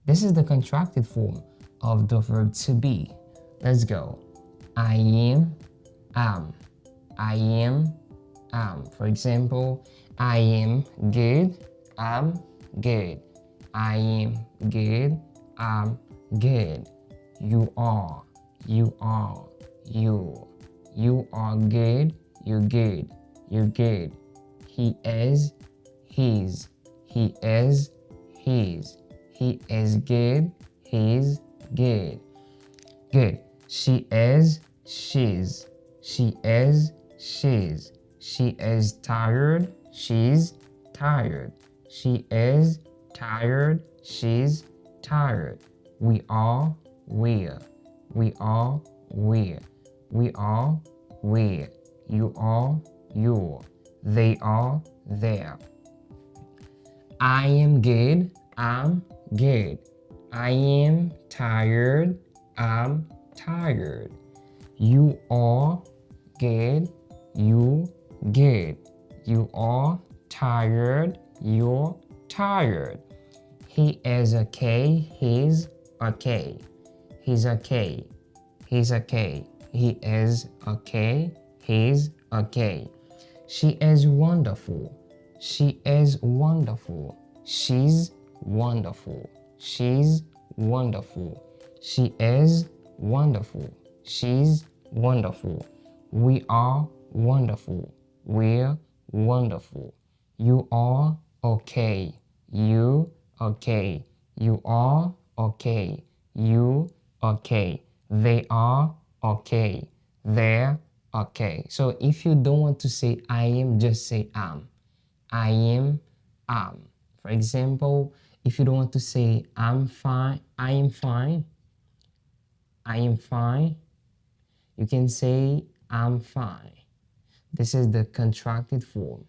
This is the contracted form of the verb to be. Let's go. I am, am. I am, am. For example, I am good, I'm good. I am good, I'm good. You are, you are, you. You are good, you're good, you're good. He is, he's, he is, he's. He is good, he's good. Good. She is, she's. She is, she's. She is tired, she's tired. She is tired, she's tired. We are, we're. We are, we're. We are, we're. You are, you're. They are, they're. I am good, I'm good. I am tired, I'm tired. You are good, you good. You are tired, you're tired. He is okay, he's okay. He's okay, he's okay. He is okay, he's okay. She is wonderful, she is wonderful. She's wonderful, she's wonderful. She is wonderful, she's wonderful. We are wonderful, we're wonderful. You are okay, you okay. You are okay, you okay. They are okay, they're okay. So if you don't want to say I am, just say am. I am, am. For example, if you don't want to say I'm fine, I am fine, I am fine, you can say I'm fine. This is the contracted form.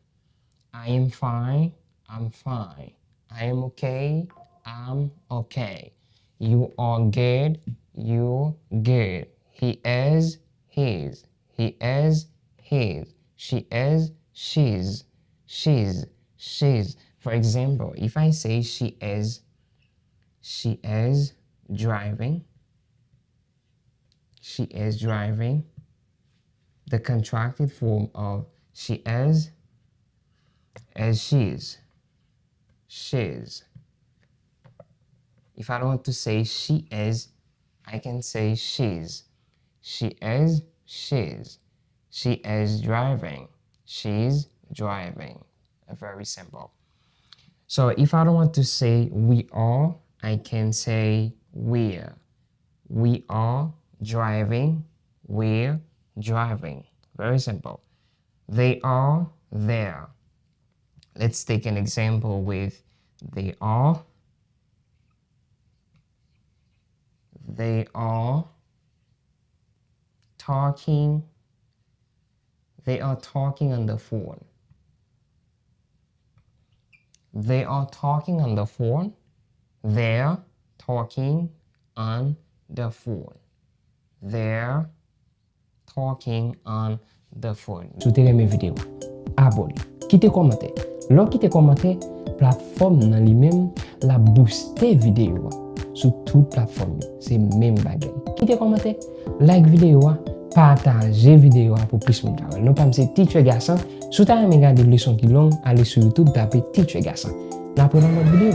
I am fine, I'm fine. I am okay, I'm okay. You are good, you're good. He is, his. He is, his. She is, she's. She's, she's. For example, if I say she is driving. She is driving. The contracted form of she is she's. She's. If I don't want to say she is, I can say she's. She is, she's. She is driving. She's driving. Very simple. So if I don't want to say we are, I can say we're. We are driving. We're driving. Very simple. They are there. Let's take an example with they are. They are talking. They are talking on the phone. They are talking on the phone. They're talking on the phone. They're talking on the phone. Si vous aimez vidéo, abonnez, quittez commentaire. Lorsque quittez commentaire, plateforme dans lui-même la booster vidéo sur toute plateforme. C'est même bagay. Quittez commentaire, like vidéo, partagez vidéo pour plus de monde. Nous pas c'est Teacher Garçon. Si vous avez regardé des leçons qui longues, allez sur YouTube taper Teacher Garçon. N'apprenez notre vidéo.